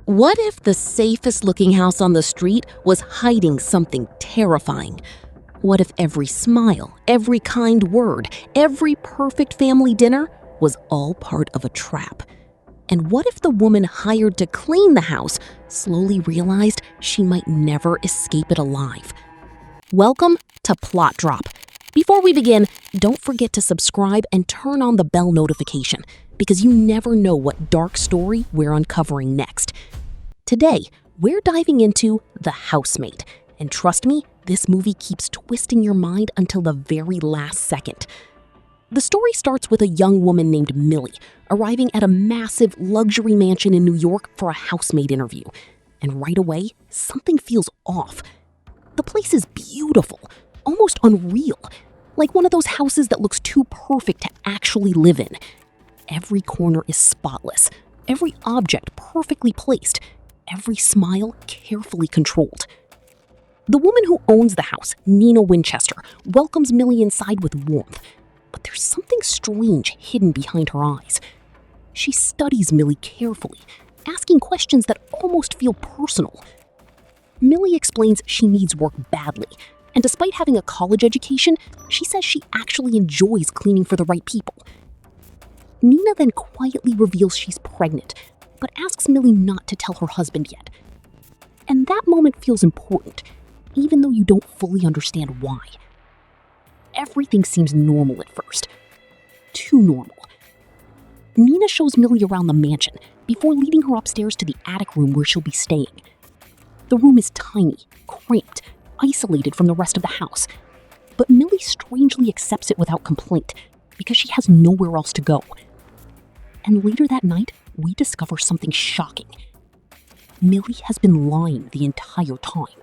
What if the safest looking house on the street was hiding something terrifying? What if every smile, every kind word, every perfect family dinner was all part of a trap? And what if the woman hired to clean the house slowly realized she might never escape it alive? Welcome to PlotDrop. Before we begin, don't forget to subscribe and turn on the bell notification, because you never know what dark story we're uncovering next. Today, we're diving into The Housemaid, and trust me, this movie keeps twisting your mind until the very last second. The story starts with a young woman named Millie arriving at a massive luxury mansion in New York for a housemaid interview. And right away, something feels off. The place is beautiful, almost unreal, like one of those houses that looks too perfect to actually live in. Every corner is spotless, every object perfectly placed, every smile carefully controlled. The woman who owns the house, Nina Winchester, welcomes Millie inside with warmth. But there's something strange hidden behind her eyes. She studies Millie carefully, asking questions that almost feel personal. Millie explains she needs work badly, and despite having a college education, she says she actually enjoys cleaning for the right people. Nina then quietly reveals she's pregnant, but asks Millie not to tell her husband yet. And that moment feels important, even though you don't fully understand why. Everything seems normal at first. Too normal. Nina shows Millie around the mansion before leading her upstairs to the attic room where she'll be staying. The room is tiny, cramped, isolated from the rest of the house. But Millie strangely accepts it without complaint because she has nowhere else to go. And later that night, we discover something shocking. Millie has been lying the entire time.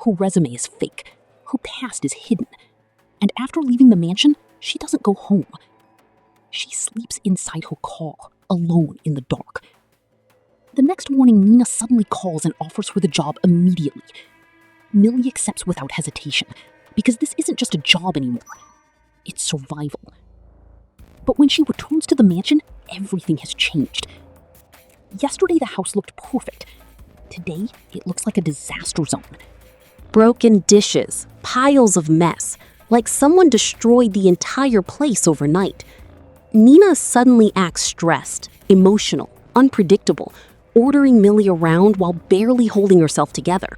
Her resume is fake. Her past is hidden. And after leaving the mansion, she doesn't go home. She sleeps inside her car, alone in the dark. The next morning, Nina suddenly calls and offers her the job immediately. Millie accepts without hesitation, because this isn't just a job anymore. It's survival. But when she returns to the mansion, everything has changed. Yesterday, the house looked perfect. Today, it looks like a disaster zone. Broken dishes, piles of mess, like someone destroyed the entire place overnight. Nina suddenly acts stressed, emotional, unpredictable, ordering Millie around while barely holding herself together.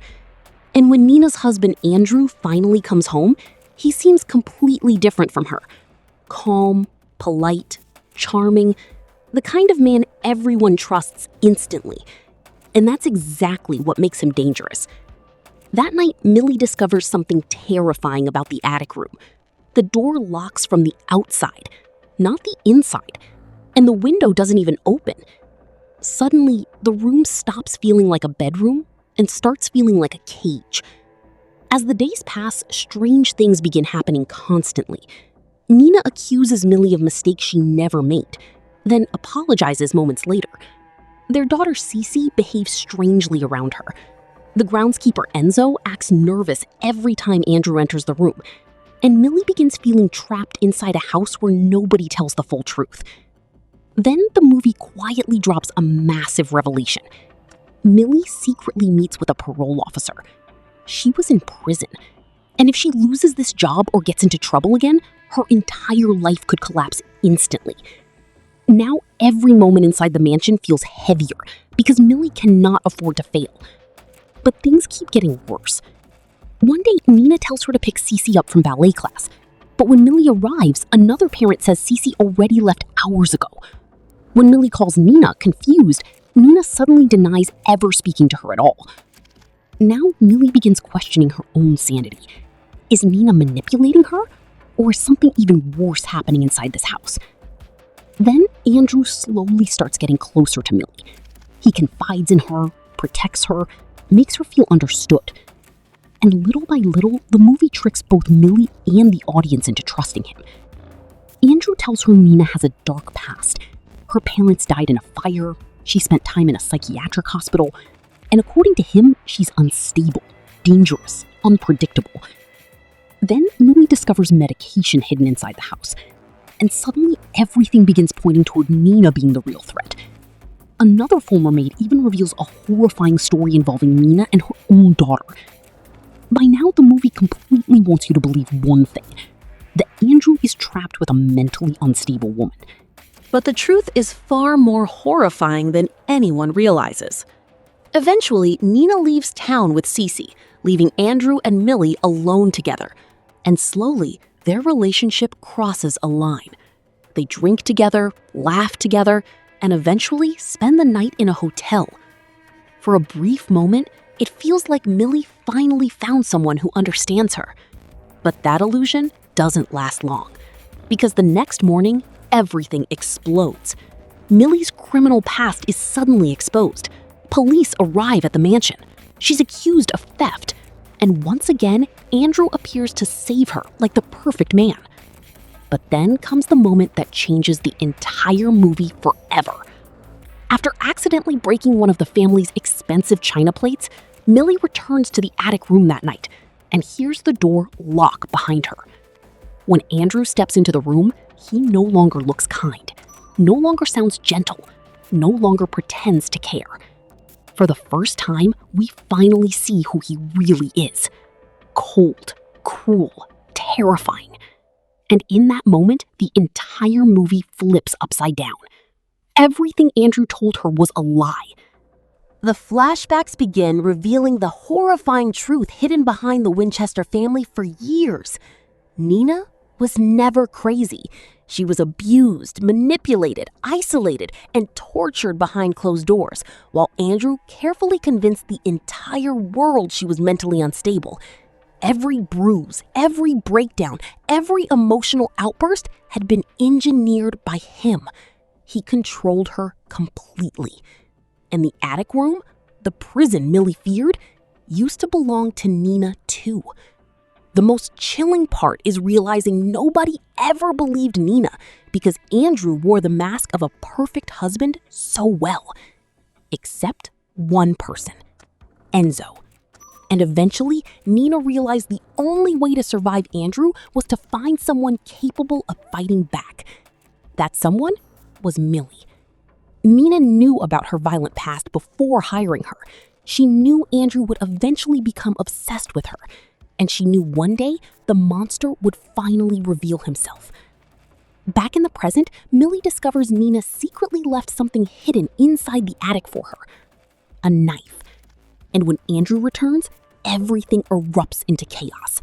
And when Nina's husband Andrew finally comes home, he seems completely different from her. Calm, polite, charming, the kind of man everyone trusts instantly. And that's exactly what makes him dangerous. That night, Millie discovers something terrifying about the attic room. The door locks from the outside, not the inside, and the window doesn't even open. Suddenly, the room stops feeling like a bedroom and starts feeling like a cage. As the days pass, strange things begin happening constantly. Nina accuses Millie of mistakes she never made, then apologizes moments later. Their daughter Cece behaves strangely around her. The groundskeeper Enzo acts nervous every time Andrew enters the room, and Millie begins feeling trapped inside a house where nobody tells the full truth. Then the movie quietly drops a massive revelation. Millie secretly meets with a parole officer. She was in prison, and if she loses this job or gets into trouble again, her entire life could collapse instantly. Now every moment inside the mansion feels heavier because Millie cannot afford to fail. But things keep getting worse. One day, Nina tells her to pick Cece up from ballet class. But when Millie arrives, another parent says Cece already left hours ago. When Millie calls Nina, confused, Nina suddenly denies ever speaking to her at all. Now, Millie begins questioning her own sanity. Is Nina manipulating her? Or is something even worse happening inside this house? Then, Andrew slowly starts getting closer to Millie. He confides in her, protects her, makes her feel understood. And little by little, the movie tricks both Millie and the audience into trusting him. Andrew tells her Nina has a dark past. Her parents died in a fire, she spent time in a psychiatric hospital, and according to him, she's unstable, dangerous, unpredictable. Then Millie discovers medication hidden inside the house, and suddenly everything begins pointing toward Nina being the real threat. Another former maid even reveals a horrifying story involving Nina and her own daughter. By now, the movie completely wants you to believe one thing, that Andrew is trapped with a mentally unstable woman. But the truth is far more horrifying than anyone realizes. Eventually, Nina leaves town with Cece, leaving Andrew and Millie alone together. And slowly, their relationship crosses a line. They drink together, laugh together, and eventually spend the night in a hotel. For a brief moment, it feels like Millie finally found someone who understands her. But that illusion doesn't last long, because the next morning, everything explodes. Millie's criminal past is suddenly exposed. Police arrive at the mansion. She's accused of theft. And once again, Andrew appears to save her like the perfect man. But then comes the moment that changes the entire movie forever. After accidentally breaking one of the family's expensive china plates, Millie returns to the attic room that night and hears the door lock behind her. When Andrew steps into the room, he no longer looks kind, no longer sounds gentle, no longer pretends to care. For the first time, we finally see who he really is. Cold, cruel, terrifying. And in that moment, the entire movie flips upside down. Everything Andrew told her was a lie. The flashbacks begin revealing the horrifying truth hidden behind the Winchester family for years. Nina was never crazy. She was abused, manipulated, isolated, and tortured behind closed doors, while Andrew carefully convinced the entire world she was mentally unstable. Every bruise, every breakdown, every emotional outburst had been engineered by him. He controlled her completely. And the attic room, the prison Millie feared, used to belong to Nina too. The most chilling part is realizing nobody ever believed Nina because Andrew wore the mask of a perfect husband so well. Except one person, Enzo. And eventually, Nina realized the only way to survive Andrew was to find someone capable of fighting back. That someone was Millie. Nina knew about her violent past before hiring her. She knew Andrew would eventually become obsessed with her. And she knew one day the monster would finally reveal himself. Back in the present, Millie discovers Nina secretly left something hidden inside the attic for her. A knife. And when Andrew returns, everything erupts into chaos.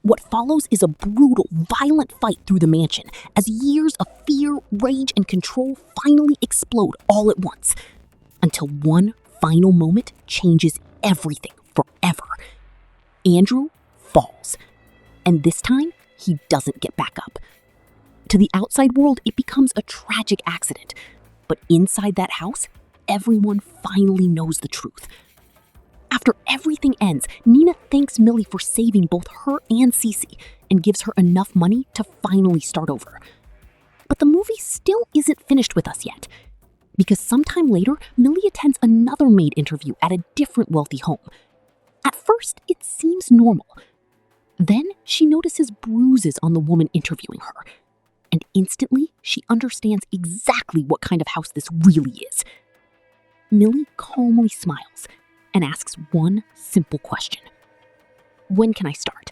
What follows is a brutal, violent fight through the mansion as years of fear, rage, and control finally explode all at once. Until one final moment changes everything forever. Andrew falls. And this time, he doesn't get back up. To the outside world, it becomes a tragic accident. But inside that house, everyone finally knows the truth. After everything ends, Nina thanks Millie for saving both her and Cece and gives her enough money to finally start over. But the movie still isn't finished with us yet, because sometime later, Millie attends another maid interview at a different wealthy home. At first, it seems normal. Then she notices bruises on the woman interviewing her, and instantly she understands exactly what kind of house this really is. Millie calmly smiles and asks one simple question. When can I start?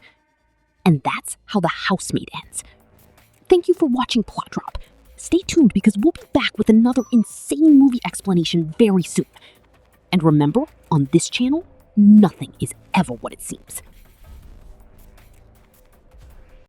And that's how The Housemaid ends. Thank you for watching PlotDrop. Stay tuned because we'll be back with another insane movie explanation very soon. And remember, on this channel, nothing is ever what it seems.